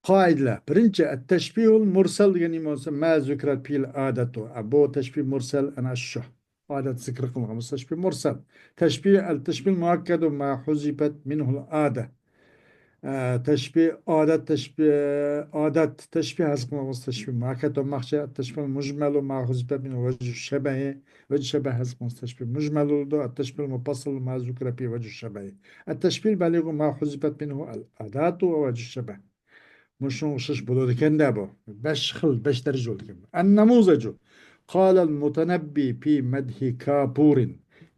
قاعدة برنجة التشبيه المرسل يعني ما ذكرت به العادة أبو تشبيه مرسل أنا الشه عادة ذكر قلنا تشبيه مرسل التشبيه المؤكد ما حذفت منه العادة تشبيه عادة تشبيه هذا تشبيه مؤكد ومخشى التشبيه المجمل ما حذفت منه وجه الشبه هذا تشبيه مجمل التشبيه المفصل ما ذكر به وجه الشبه التشبيه البالغ ما حذفت منه العادات ووجه الشبه مش نغشش بلو كان بو باش درجة النموذج قال المتنبي في مدح كابور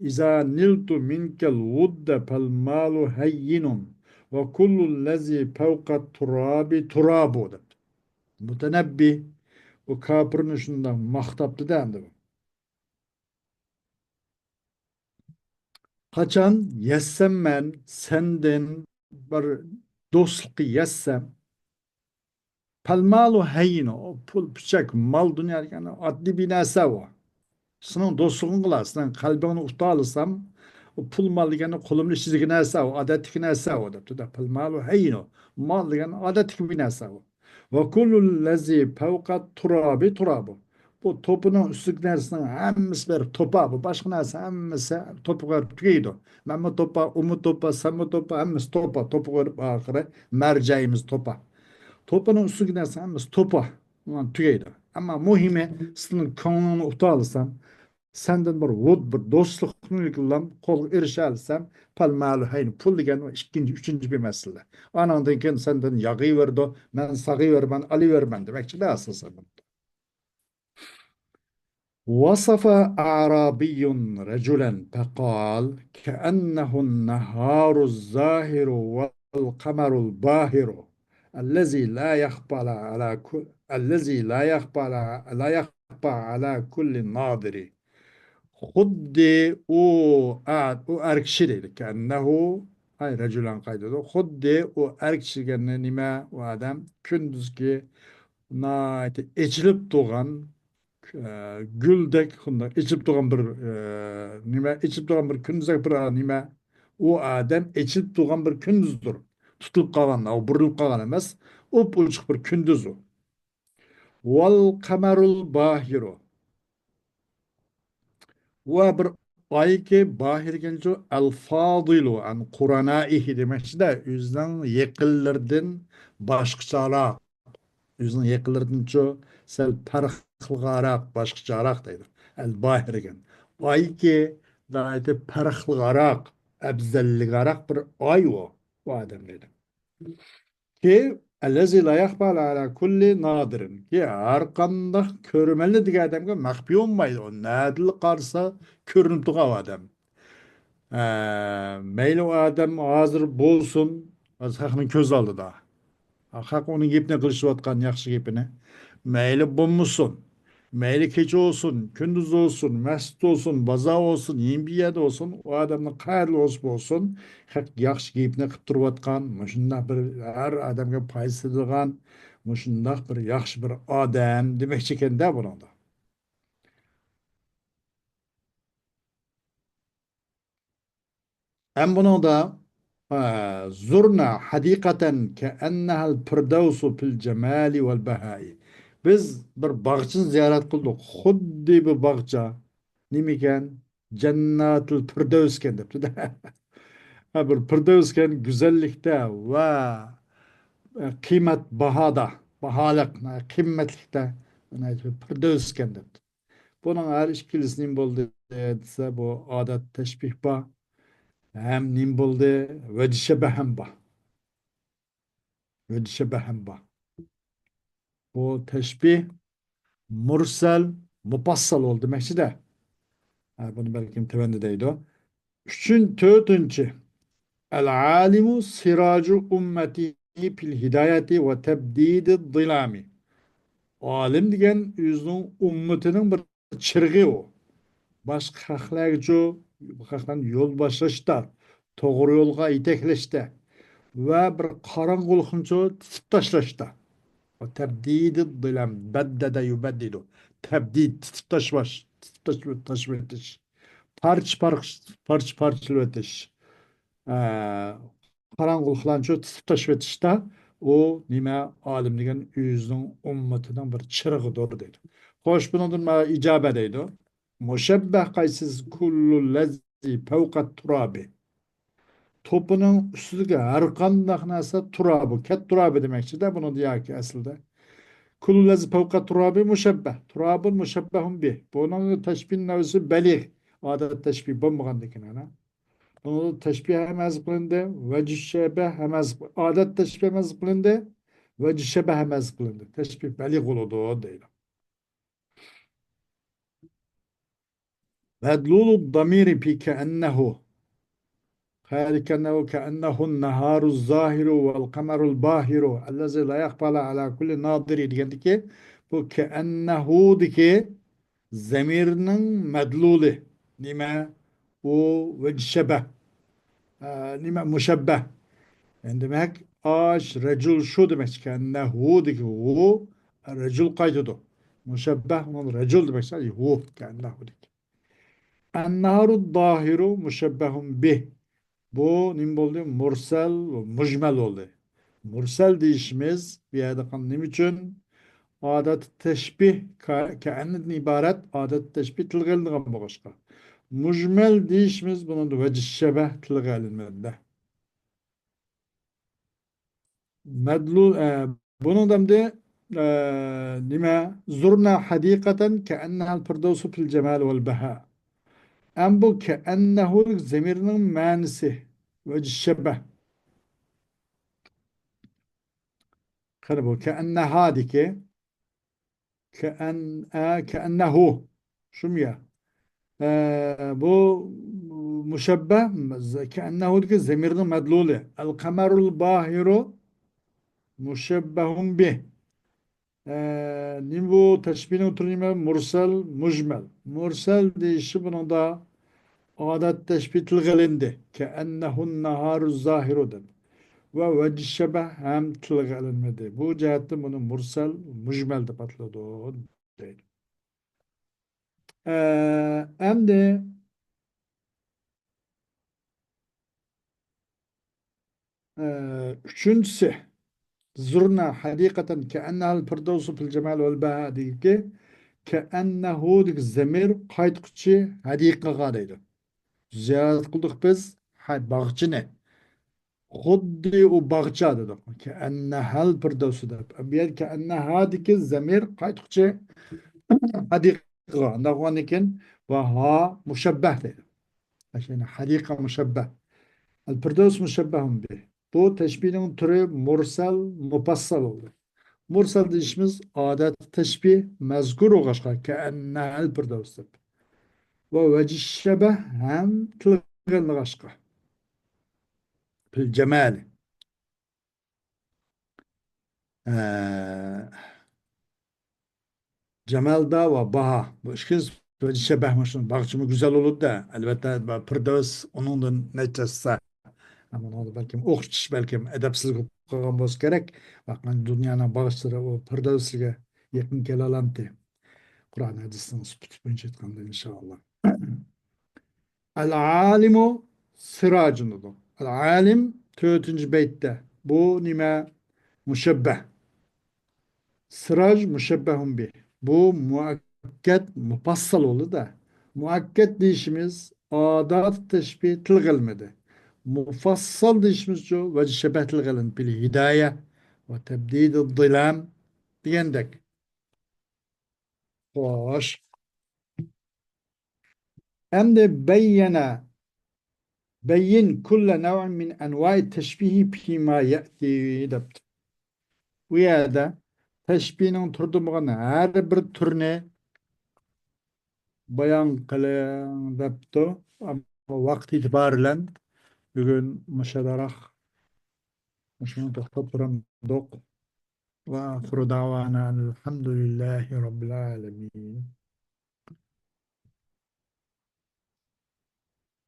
إذا نلت منك الود فالمال هين وكل الذي فوق التراب تراب متنبي وكابورun şundan mahtaptı dendi. Kaçan yessem ben senden bir dostluk yessem Pel malu heyno. O pul bıçak mal dünya yani adli bir nese o. Senin dostluğun kılar. Senin kalbini utalırsam o pul mal yani kolumlu çizgi nese o. Adetik nese o. Da pel malu heyno. Mal yani adetik bir nese o. Ve kullul lezi fevkat turabi turabu. Bu topunun üstlük neresinin hemmisi bir topa bu. Başka neresi hemmisi topu görüp tüyüydü. Mehmet topa, Umut topa, Samet topa, hemmisi topa. Topu görüp ahire merceğimiz topa. Topanın üstü gidersen hemmisi topa. Ulan tüyüydü. Ama muhimi senin kanunu utalırsan senden bir vod bir dostlukla kol erişersen palmalı hayni pul degen o ikinci, üçüncü bir mesele. Anandın ki senden yağı verdi, ben sağı vermen, Ali vermen demekçi de asılsın. وصف أعرابي رجلا فقال كأنه النهار الزاهر والقمر الباهر الذي لا يخفى على كل الذي لا يخفى على كل ناظر خد o erkşi كأنه hay رجلا kaydı خد o erkşi gene nime o adam kündüz ki na içilip doğan güldek hunda içip doğan bir nime içip doğan bir kündüzek bir nime o adam içip doğan bir kündüzdür. Tutulup kalan, o burulup kalan emez. Up uçuk bir kündüz o. Vel kamerul bahiru. Ve bir ay ki bahir gelince el fadilu an Kur'anaihi demek de yüzden yekillerden başkaçalar. Yüzün yakılırdın ço sel parıqlıqaraq başqaçaraq deydi. El bahir egen. Ay ki daite parıqlıqaraq, abzelliqaraq bir ay o. O adam dedi. Ki ellezi la yakbal ala kulli nadirin. Ki arqanda körmeli dige adamga mahbi olmaydı. O nadil qarsa körünüp tuğa o adam. Meyli o adam hazır bolsun. Az haqның köz aldı da. Hak onun gepine kılıçıvatkan yakşı gepine. Meyli bulmuşsun. Meyli keçi olsun, kündüz olsun, mescid olsun, baza olsun, yembiyede olsun, o adamın hayırlı olsun, hak yakşı gepine kıp durvatkan, muşundak bir her adamga payısıdırgan, muşundak bir yakşı bir adam demek çeken de bunun da. Hem bunu da zurna hadikaten ke ennehel firdevsu fil cemali vel behai. Biz bir bağçını ziyaret kıldık. Xuddi bir bağça. Nimiken? Cennetul Firdevsken depti de. Ha bir Firdevsken güzellikte ve kıymet bahada, bahalık, kıymetlikte Firdevsken depti. Bunun her işkilisinin buldu etse bu adet teşbih ba. Hem nim buldu ve dişebehem ba. Ve dişebehem ba. Bu teşbih mursel mupassal oldu demek de. Ha, bunu belki tevennideydi o. Dördüncü. El alimu siracu ümmeti fil hidayeti ve tebdidi zilami. Alim degen yüzünün ümmetinin bir çırgı o. Başka haklarca hakdan yol başlaşta, doğru yolga itekleşte ve bir karangılıkınca titip taşlaşta. O tebdidi zilam, beddede yubeddidu. Tebdid, titip taşbaş, titip taşbaş, parç parçalı öteş. Qarangılıqlanча titip taşvetişte o nime alim degen yüzünün ümmetinden bir çırıgıdır deydi. Hoş bunun ma icabe deydi. Muşebbeh kaysiz kullu lezzi fevkat turabi. Topunun üstündeki her kandak neyse turabı. Ket turabı demekçi de bunu diyor ki aslında. Kullu lezzi fevkat turabi muşebbeh. Turabın muşebbehun bih. Bunun teşbih nevzi belih. Adet teşbih bulmagan dikine. Onu teşbih hemez kılındı. Vecih şebeh hemez. Adet teşbih hemez kılındı. Vecih şebeh hemez kılındı. Teşbih belik oldu o değil. Vedlulu damiri fi keennehu. Hayal keennehu naharu zahiru vel kamerul bahiru. Ellezi la yakbala ala kulli nadiri. Diyendi ki bu keennehu diki zemirinin medluli. Nime? O vecih şebeh. Nime muşebbeh. Yani demek Aş, recul şu demek ki ennehu deki hu recul kaydıdı. Müşebbeh onun recul demek ki hu kennehu deki. Enneharu dahiru müşebbehun bih. Bu ne oldu? Mursel ve mücmel oldu. Mursel deyişimiz bir yerde kanım için adet teşbih keenden ibaret adet teşbih tilgalından başka. Mücmel deyişimiz bunun da vecih şebeh tilgalinde. Medlu bunun da nime zurna hadikaten keennehal firdevsu fil cemal vel beha. Em bu keennehu zemirinin manisi vecih şebeh. Hani bu keenneha diki كأنه شمية bu müşebbeh كأنه ki zemirde medlule el kamerul bahiru müşebbehun bih bu teşbihine oturayım mursel mücmel mursel deyişi bunu da adet teşbih tilgalindi كأنه naharu zahiru dedi ve vecih şebeh hem tilgalinmedi bu cihette bunu mursel mücmel de patladı değil. Hem de üçüncüsü zurna hakikaten keennehal firdevsu fil cemal vel beha değil ki keennehu dik zemir kayıtçı hadika gadaydı. Ziyaret kıldık biz bağçı ne? Huddi o bağçı adı. Keennehal firdevsu da. Bir keenneha dik zemir kayıtçı hadika. Andahuanikin ve ha müşebbeh dedi. Yani hadika müşebbeh. El-Firdevs müşebbehun bih. Bu teşbihin türü mursal, mupassal olur. Mursal deyişimiz adet teşbih mezkur oğaşka keennehel firdevs. Ve vecih şebeh hem tılgın oğaşka. Fil cemali. Ee, Cemalda ve baha. Bu işkiz vecih şebeh mışın. Bakçımı güzel olur da elbette firdevs onun da neçesi. Ama onu belki o'qish belki edepsizlik qilgan bo'lsa kerak vaqt dunyoni bag'ishlari u firdavsga yaqin kela olamdi qur'on hadisning sifati bo'yicha aytganda inshaalloh al alimu sirajun al alim to'rtinchi baytda bu nima mushabbah siraj mushabbahun bih bu muakkad mufassal oldu da muakkad deyishimiz adat teşbih tilgilmedi. Mufassal deyişimiz şu ve şebeh tilgilin bil hidaye ve tebdid dilam diyendek. Hoş. Hem de beyin kulle nev'in min envai teşbihi fîmâ ye'ti dept. Bu yerde teşbihin turduğumuz her bir türüne bayan kılan deptu ama vakti itibariyle bugün müşederah şunu toxtattıram ve afru davana elhamdülillahi rabbil alemin.